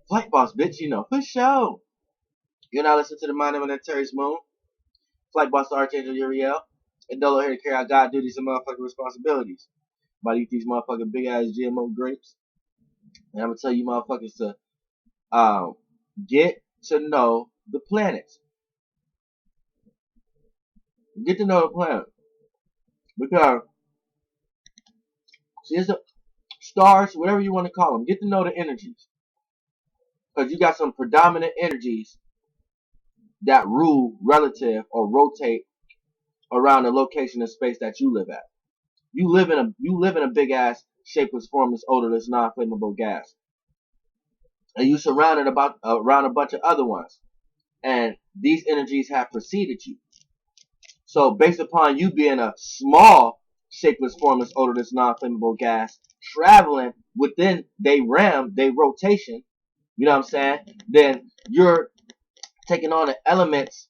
Flight boss, bitch, you know, for sure. You're not listening to the Mind of Terry's Moon. Flight boss, the Archangel Uriel. And Dolo here to carry out God duties and motherfucking responsibilities. About to eat these motherfucking big ass GMO grapes. And I'm gonna tell you motherfuckers to get to know the planets. Get to know the planet. Because, see, it's the stars, whatever you want to call them. Get to know the energies. Because you got some predominant energies that rule relative or rotate around the location of space that you live at. You live in a big ass, shapeless, formless, odorless, non-flammable gas. And you surrounded around a bunch of other ones. And these energies have preceded you. So based upon you being a small, shapeless, formless, odorless, non-flammable gas, traveling within their realm, their rotation, you know what I'm saying? Then you're taking on the elements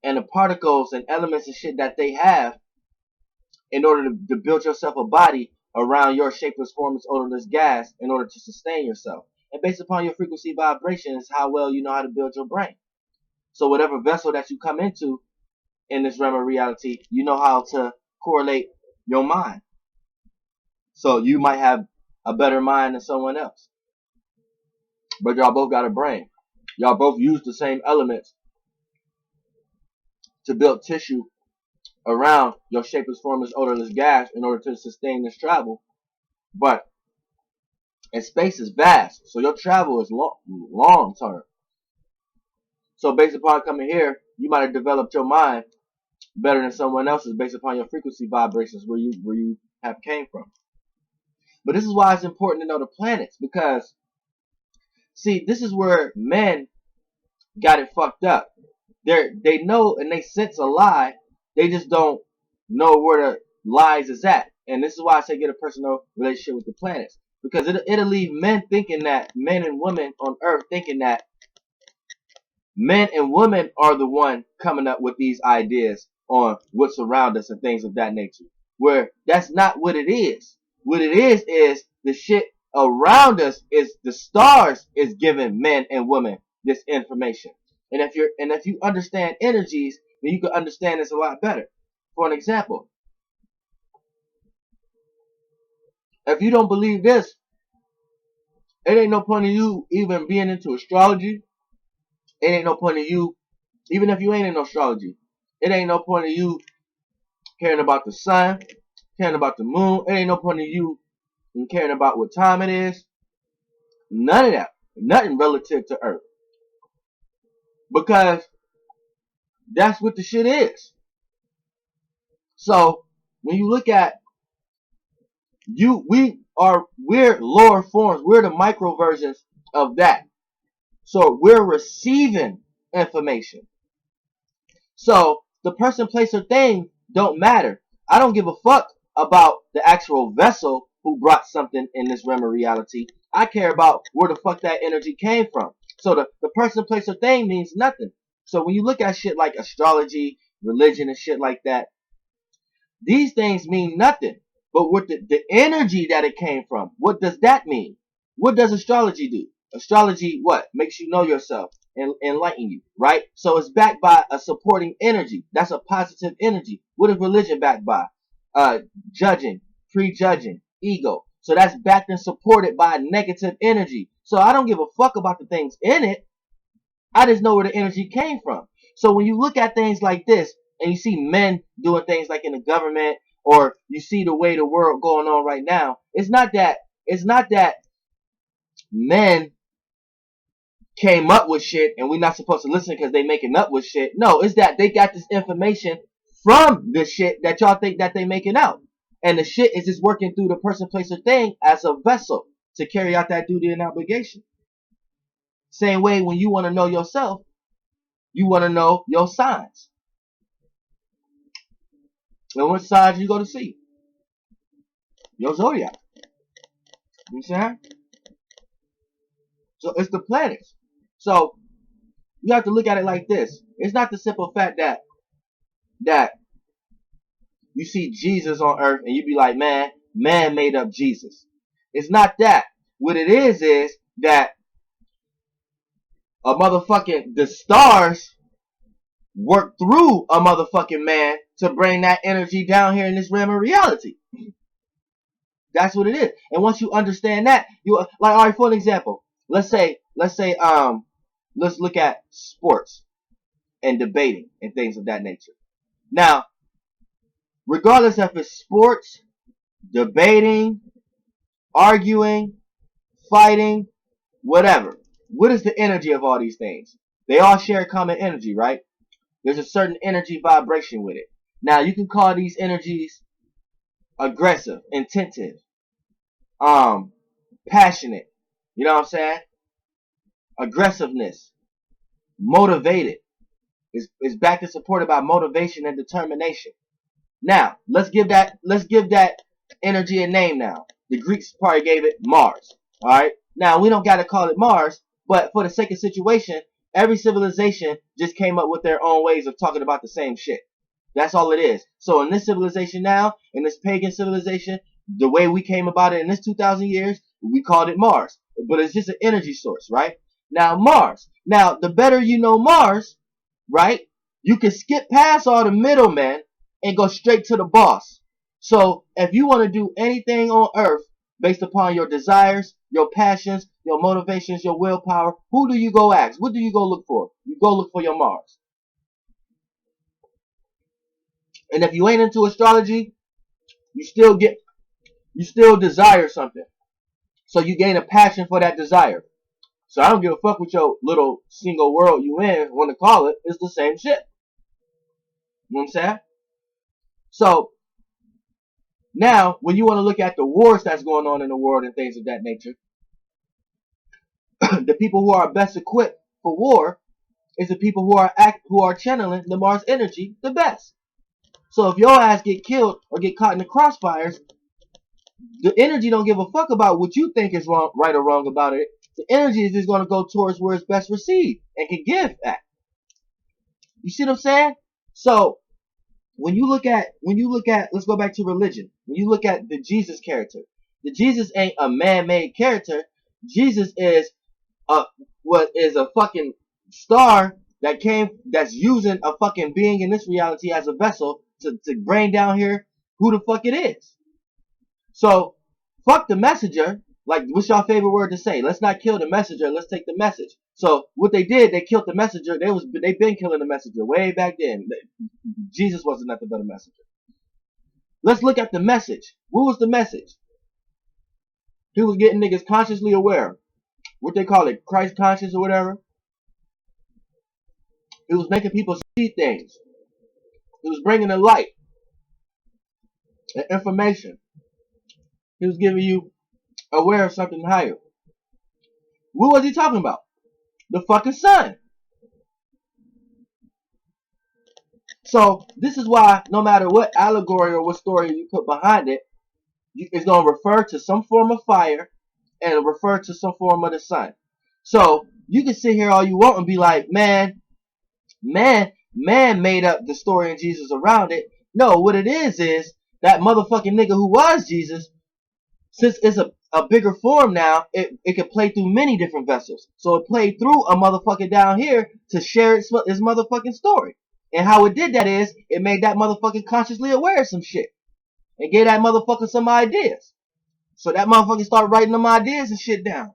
and the particles and elements and shit that they have in order to build yourself a body around your shapeless, formless, odorless gas in order to sustain yourself. And based upon your frequency vibration is how well you know how to build your brain. So whatever vessel that you come into in this realm of reality, you know how to correlate your mind. So you might have a better mind than someone else. But y'all both got a brain. Y'all both use the same elements to build tissue around your shapeless, formless, odorless gas in order to sustain this travel. But and space is vast, so your travel is long term. So based upon coming here, you might have developed your mind better than someone else's based upon your frequency vibrations where you have came from. But this is why it's important to know the planets, because see, this is where men got it fucked up. They know and they sense a lie. They just don't know where the lies is at. And this is why I say get a personal relationship with the planets. Because it'll leave men thinking that, men and women on earth thinking that men and women are the one coming up with these ideas on what's around us and things of that nature. Where that's not what it is. What it is the shit around us is the stars is giving men and women this information. And if you understand energies, then you can understand this a lot better. For an example, if you don't believe this, it ain't no point in you even being into astrology. It ain't no point in you, even if you ain't in astrology, it ain't no point in you caring about the sun, caring about the moon. It ain't no point in you caring about what time it is. None of that. Nothing relative to Earth. Because that's what the shit is. So when you look at we're lower forms. We're the micro versions of that. So we're receiving information. So the person, place, or thing don't matter. I don't give a fuck about the actual vessel who brought something in this realm of reality. I care about where the fuck that energy came from. So the person, place, or thing means nothing. So when you look at shit like astrology, religion, and shit like that, these things mean nothing. But what the energy that it came from, what does that mean? What does astrology do? Astrology, what? Makes you know yourself and enlighten you, right? So it's backed by a supporting energy. That's a positive energy. What is religion backed by? Judging, prejudging, ego. So that's backed and supported by negative energy. So I don't give a fuck about the things in it. I just know where the energy came from. So when you look at things like this, and you see men doing things like in the government, or you see the way the world going on right now, it's not that men came up with shit and we're not supposed to listen because they making up with shit. No, it's that they got this information from the shit that y'all think that they making out. And the shit is just working through the person, place, or thing as a vessel to carry out that duty and obligation. Same way when you want to know yourself, you want to know your signs. And what signs you go to see? Your zodiac. You see how? So it's the planets. So you have to look at it like this. It's not the simple fact that you see Jesus on earth and you be like, man made up Jesus. It's not that. What it is that the stars work through a motherfucking man to bring that energy down here in this realm of reality. That's what it is. And once you understand that, you like, all right, for an example, let's look at sports and debating and things of that nature. Now, regardless if it's sports, debating, arguing, fighting, whatever, what is the energy of all these things? They all share common energy, right? There's a certain energy vibration with it. Now, you can call these energies aggressive, intensive, passionate. You know what I'm saying? Aggressiveness, motivated. Is backed and supported by motivation and determination. Now, let's give that energy a name now. The Greeks probably gave it Mars. Alright? Now, we don't gotta call it Mars, but for the sake of situation, every civilization just came up with their own ways of talking about the same shit. That's all it is. So in this civilization now, in this pagan civilization, the way we came about it in this 2,000 years, we called it Mars. But it's just an energy source, right? Now, Mars. Now, the better you know Mars, right, you can skip past all the middlemen and go straight to the boss. So if you want to do anything on earth based upon your desires, your passions, your motivations, your willpower, who do you go ask? What do you go look for? You go look for your Mars. And if you ain't into astrology, you still desire something. So you gain a passion for that desire. So I don't give a fuck what your little single world you in want to call it. It's the same shit. You know what I'm saying? So now, when you want to look at the wars that's going on in the world and things of that nature, the people who are best equipped for war is the people who are channeling the Mars energy the best. So if your ass get killed or get caught in the crossfires, the energy don't give a fuck about what you think is wrong, right or wrong about it. The energy is just going to go towards where it's best received and can give at. You see what I'm saying? So when you look at, let's go back to religion. When you look at the Jesus character, the Jesus ain't a man-made character. Jesus is a fucking star that's using a fucking being in this reality as a vessel to bring down here who the fuck it is. So fuck the messenger. Like, what's your favorite word to say? Let's not kill the messenger. Let's take the message. So what they did, they killed the messenger. They've been killing the messenger way back then. Jesus wasn't nothing but a messenger. Let's look at the message. What was the message? He was getting niggas consciously aware. What they call it, Christ conscious or whatever. He was making people see things. He was bringing the light and information. He was giving you aware of something higher. What was he talking about? The fucking sun. So this is why no matter what allegory or what story you put behind it, it's going to refer to some form of fire and refer to some form of the sun. So you can sit here all you want and be like, man made up the story and Jesus around it. No, what it is that motherfucking nigga who was Jesus, since it's a bigger form now, it can play through many different vessels. So it played through a motherfucker down here to share its motherfucking story. And how it did that is, it made that motherfucker consciously aware of some shit. And gave that motherfucker some ideas. So that motherfucker started writing them ideas and shit down.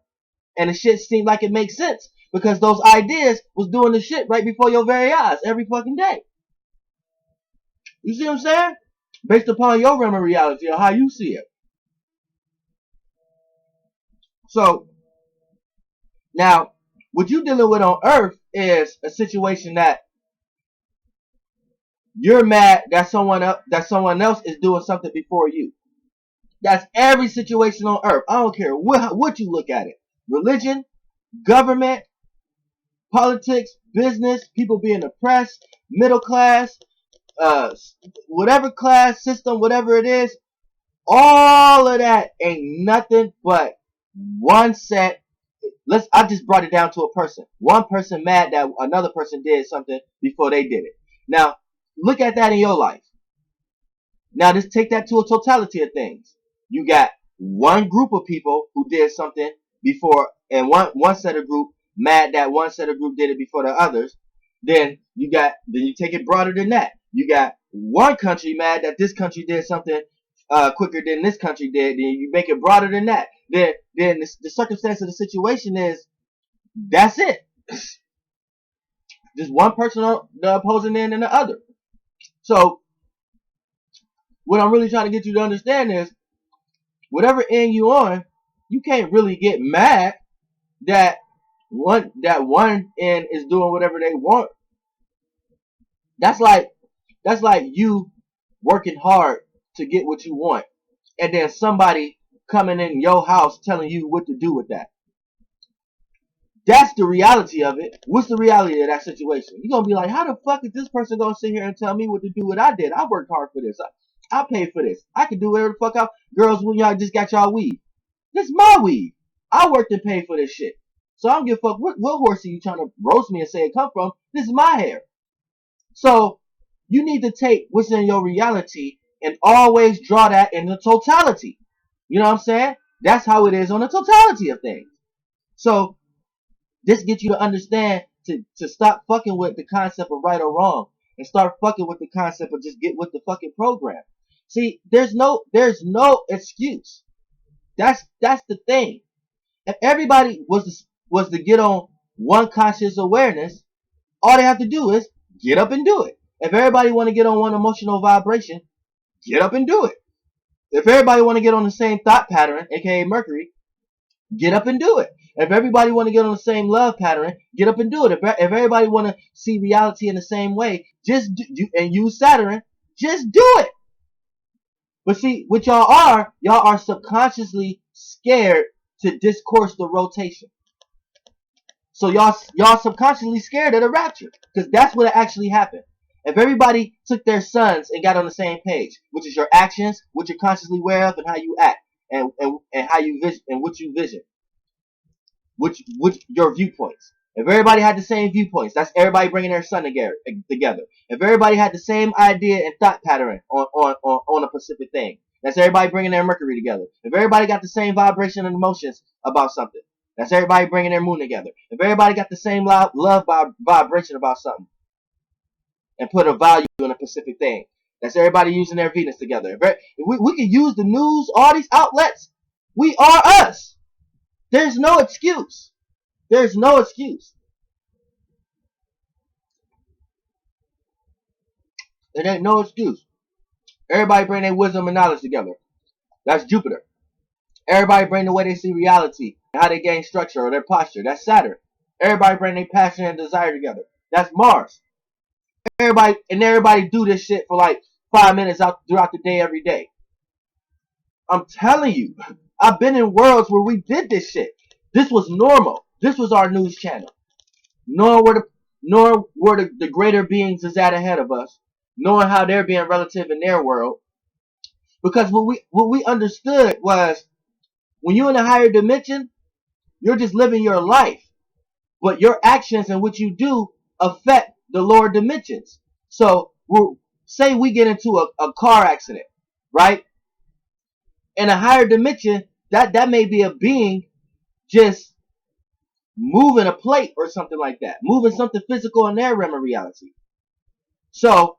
And the shit seemed like it makes sense. Because those ideas was doing the shit right before your very eyes every fucking day. You see what I'm saying? Based upon your realm of reality or how you see it. So, now, what you dealing with on Earth is a situation that you're mad that someone else is doing something before you. That's every situation on Earth. I don't care what you look at it. Religion, government, politics, business, people being oppressed, middle class, whatever class system, whatever it is, all of that ain't nothing but one set. I just brought it down to a person. One person mad that another person did something before they did it. Now, look at that in your life. Now, just take that to a totality of things. You got one group of people who did something before, and one set of group, mad that one set of group did it before the others. Then you take it broader than that. You got one country mad that this country did something quicker than this country did. Then you make it broader than that. Then the circumstance of the situation is that's it. Just one person on the opposing end and the other. So what I'm really trying to get you to understand is whatever end you on, you can't really get mad that one end is doing whatever they want. That's like you working hard to get what you want, and then somebody coming in your house telling you what to do with that. That's the reality of it. What's the reality of that situation? You're gonna be like, how the fuck is this person gonna sit here and tell me what to do? What I did? I worked hard for this. I paid for this. I can do whatever the fuck out. Girls, when y'all just got y'all weed, this is my weed. I worked and paid for this shit. So I don't give a fuck what horse are you trying to roast me and say it come from. This is my hair. So you need to take what's in your reality and always draw that in the totality. You know what I'm saying? That's how it is on the totality of things. So this gets you to understand to stop fucking with the concept of right or wrong and start fucking with the concept of just get with the fucking program. See, there's no excuse. That's the thing. If everybody was to get on one conscious awareness, all they have to do is get up and do it. If everybody want to get on one emotional vibration, get up and do it. If everybody want to get on the same thought pattern, aka Mercury, get up and do it. If everybody want to get on the same love pattern, get up and do it. If everybody want to see reality in the same way, just do and use Saturn, just do it. But see, what y'all are subconsciously scared to discourse the rotation. So y'all subconsciously scared of the rapture because that's what actually happened. If everybody took their sons and got on the same page, which is your actions, what you're consciously aware of, and how you act, and how you vision, and what you vision, which your viewpoints. If everybody had the same viewpoints, that's everybody bringing their son together. If everybody had the same idea and thought pattern on a specific thing, that's everybody bringing their Mercury together. If everybody got the same vibration and emotions about something, that's everybody bringing their moon together. If everybody got the same love vibration about something and put a value in a specific thing, that's everybody using their Venus together. If we can use the news, all these outlets, we are us. There's no excuse. There's no excuse. There ain't no excuse. Everybody bring their wisdom and knowledge together. That's Jupiter. Everybody bring the way they see reality and how they gain structure or their posture. That's Saturn. Everybody bring their passion and desire together. That's Mars. Everybody do this shit for like 5 minutes out throughout the day every day. I'm telling you, I've been in worlds where we did this shit. This was normal. This was our news channel. Knowing where the greater beings is at ahead of us, knowing how they're being relative in their world. Because what we understood was when you're in a higher dimension, you're just living your life. But your actions and what you do affect the lower dimensions. So say we get into a car accident, right? In a higher dimension, that may be a being just moving a plate or something like that, moving something physical in their realm of reality. So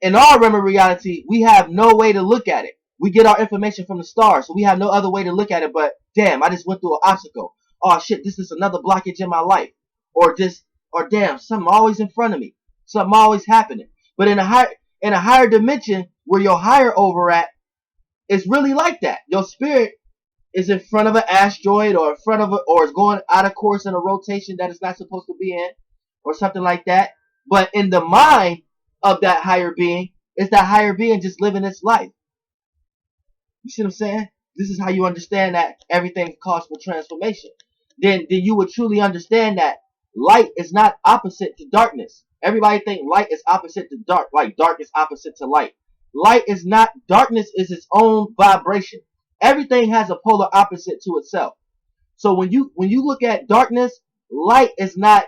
in our realm of reality, we have no way to look at it. We get our information from the stars, so we have no other way to look at it but, damn, I just went through an obstacle. Oh shit, this is another blockage in my life. Or damn, something always in front of me. Something always happening. But in a higher dimension where your higher over at, it's really like that. Your spirit is in front of an asteroid or or is going out of course in a rotation that it's not supposed to be in or something like that. But in the mind of that higher being, it's that higher being just living its life. You see what I'm saying? This is how you understand that everything calls for transformation. Then you would truly understand that light is not opposite to darkness. Everybody think light is opposite to dark, like dark is opposite to light. Light is not, darkness is its own vibration. Everything has a polar opposite to itself. So when you look at darkness, light is not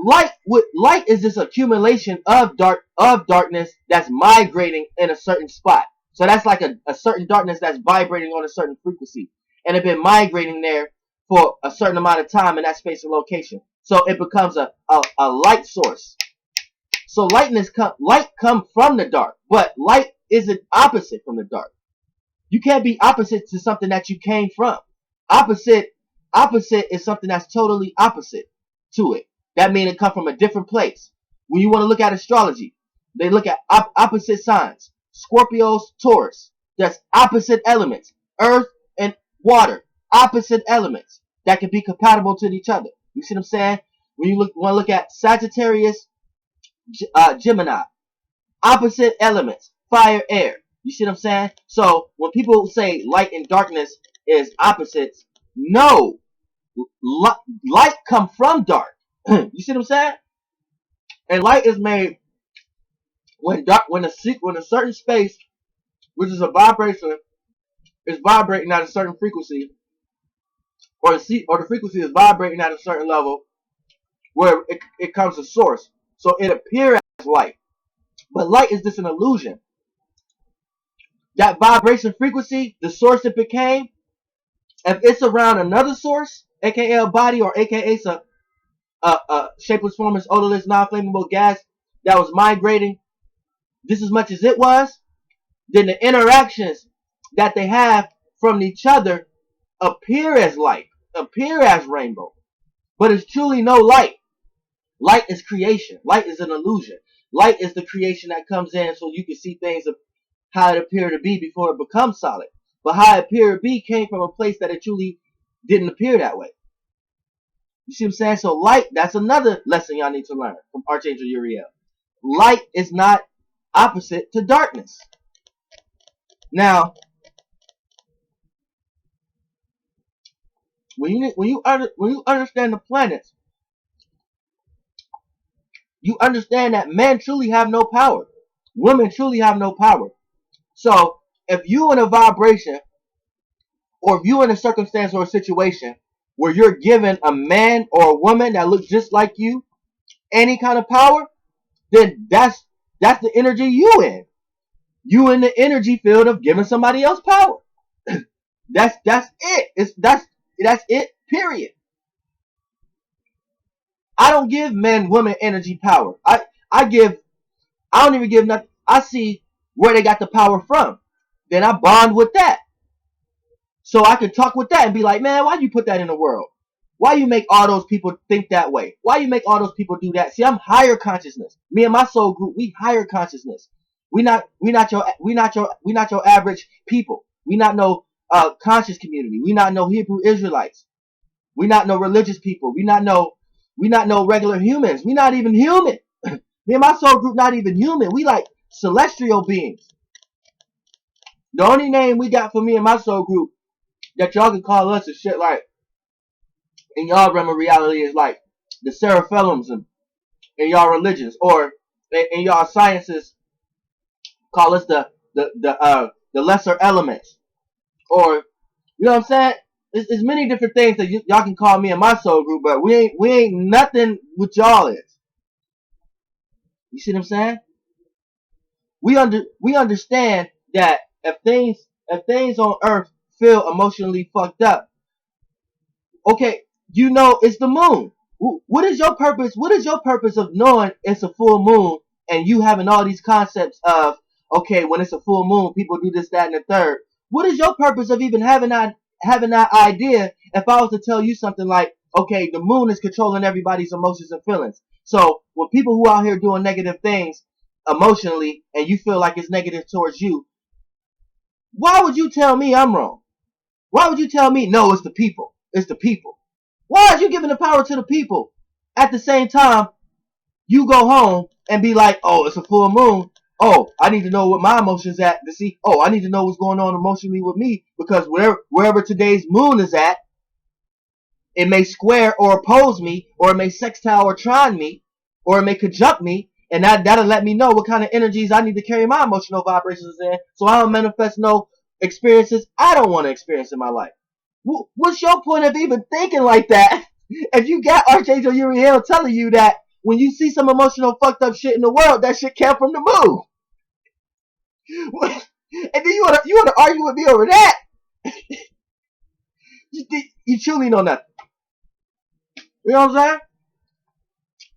light is this accumulation of darkness that's migrating in a certain spot. So that's like a certain darkness that's vibrating on a certain frequency. And it's been migrating there for a certain amount of time in that space and location. So it becomes a light source. So light come from the dark, but light isn't opposite from the dark. You can't be opposite to something that you came from. Opposite is something that's totally opposite to it. That means it comes from a different place. When you want to look at astrology, they look at opposite signs. Scorpios, Taurus. That's opposite elements. Earth and water. Opposite elements that can be compatible to each other. You see what I'm saying? When you want to look at Sagittarius, Gemini. Opposite elements. Fire, air. You see what I'm saying? So when people say light and darkness is opposites, no. Light come from dark. You see what I'm saying? And light is made when a certain space, which is a vibration, is vibrating at a certain frequency, or the frequency is vibrating at a certain level, where it comes to source. So it appears as light, but light is just an illusion. That vibration frequency, the source it became, if it's around another source, aka a body, or aka a shapeless, formless, odorless, non-flammable gas that was migrating just as much as it was, then the interactions that they have from each other appear as light, appear as rainbow. But it's truly no light. Light is creation. Light is an illusion. Light is the creation that comes in so you can see things of how it appeared to be before it becomes solid. But how it appeared to be came from a place that it truly didn't appear that way. You see what I'm saying? So light, that's another lesson y'all need to learn from Archangel Uriel. Light is not opposite to darkness. Now, when you understand the planets, you understand that men truly have no power. Women truly have no power. So if you in a vibration, or if you in a circumstance or a situation where you're given a man or a woman that looks just like you any kind of power, then that's the energy you in. You in the energy field of giving somebody else power. that's it. That's it. Period. I don't give men, women energy power. I don't even give nothing. I see where they got the power from. Then I bond with that. So I can talk with that and be like, man, why you put that in the world? Why you make all those people think that way? Why you make all those people do that? See, I'm higher consciousness. Me and my soul group, we higher consciousness. We not your average people. We not no conscious community. We not no Hebrew Israelites. We not no religious people. We not no regular humans. We not even human. Me and my soul group not even human. We like celestial beings. The only name we got for me and my soul group that y'all can call us is shit like, in y'all realm of reality, is like the Seraphilims in y'all religions, or in y'all sciences call us the lesser elements, or you know what I'm saying? There's many different things that y'all can call me and my soul group, but we ain't nothing what y'all is. You see what I'm saying? We understand that if things on Earth feel emotionally fucked up, okay, you know it's the moon. What is your purpose? What is your purpose of knowing it's a full moon and you having all these concepts of, okay, when it's a full moon, people do this, that, and the third? What is your purpose of even having that idea if I was to tell you something like, okay, the moon is controlling everybody's emotions and feelings. So when people who out here doing negative things emotionally and you feel like it's negative towards you, why would you tell me I'm wrong? Why would you tell me, no, it's the people? It's the people. Why are you giving the power to the people? At the same time, you go home and be like, oh, it's a full moon. Oh, I need to know what my emotions at to see. Oh, I need to know what's going on emotionally with me, because wherever today's moon is at, it may square or oppose me, or it may sextile or trine me, or it may conjunct me, and that'll let me know what kind of energies I need to carry my emotional vibrations in, so I don't manifest no experiences I don't want to experience in my life. What's your point of even thinking like that if you got Archangel Uriel telling you that when you see some emotional fucked up shit in the world, that shit came from the moon? And then you wanna argue with me over that? You truly know nothing. You know what I'm saying?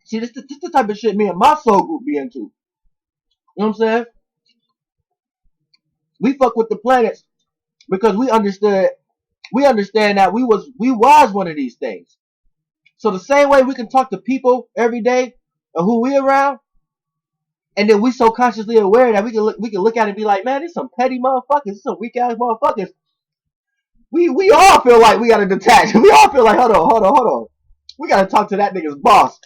See, this the type of shit me and my soul group be into. You know what I'm saying? We fuck with the planets because we understand that we was one of these things. So the same way we can talk to people every day of who we around, and then we so consciously aware that we can look at it and be like, man, these some petty motherfuckers, some weak ass motherfuckers. We all feel like we gotta detach. We all feel like, hold on. We gotta talk to that nigga's boss.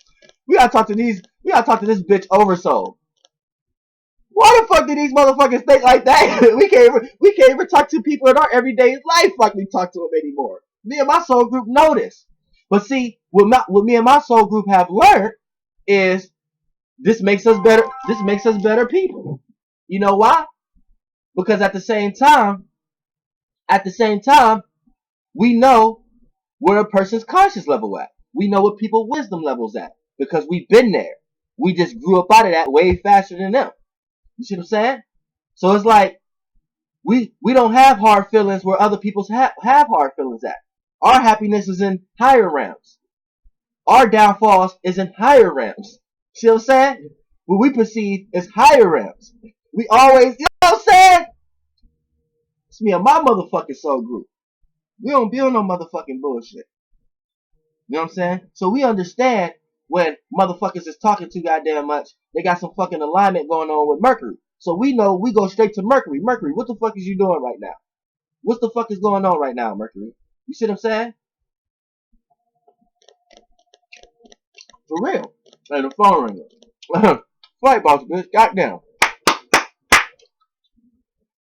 We gotta talk to this bitch oversoul. Why the fuck do these motherfuckers think like that? we can't even talk to people in our everyday life like we talk to them anymore. Me and my soul group know this. But see, what me and my soul group have learned is this makes us better. This makes us better people. You know why? Because at the same time, we know where a person's conscious level at. We know what people's wisdom level's at because we've been there. We just grew up out of that way faster than them. You see what I'm saying? So it's like we don't have hard feelings where other people have hard feelings at. Our happiness is in higher realms. Our downfalls is in higher realms. See what I'm saying? What we perceive as higher realms. We always, you know what I'm saying? It's me and my motherfucking soul group. We don't build no motherfucking bullshit. You know what I'm saying? So we understand when motherfuckers is talking too goddamn much, they got some fucking alignment going on with Mercury. So we know we go straight to Mercury. Mercury, what the fuck is you doing right now? What the fuck is going on right now, Mercury? You see what I'm saying? For real. And the phone ringer. Flight boss, bitch. Goddamn.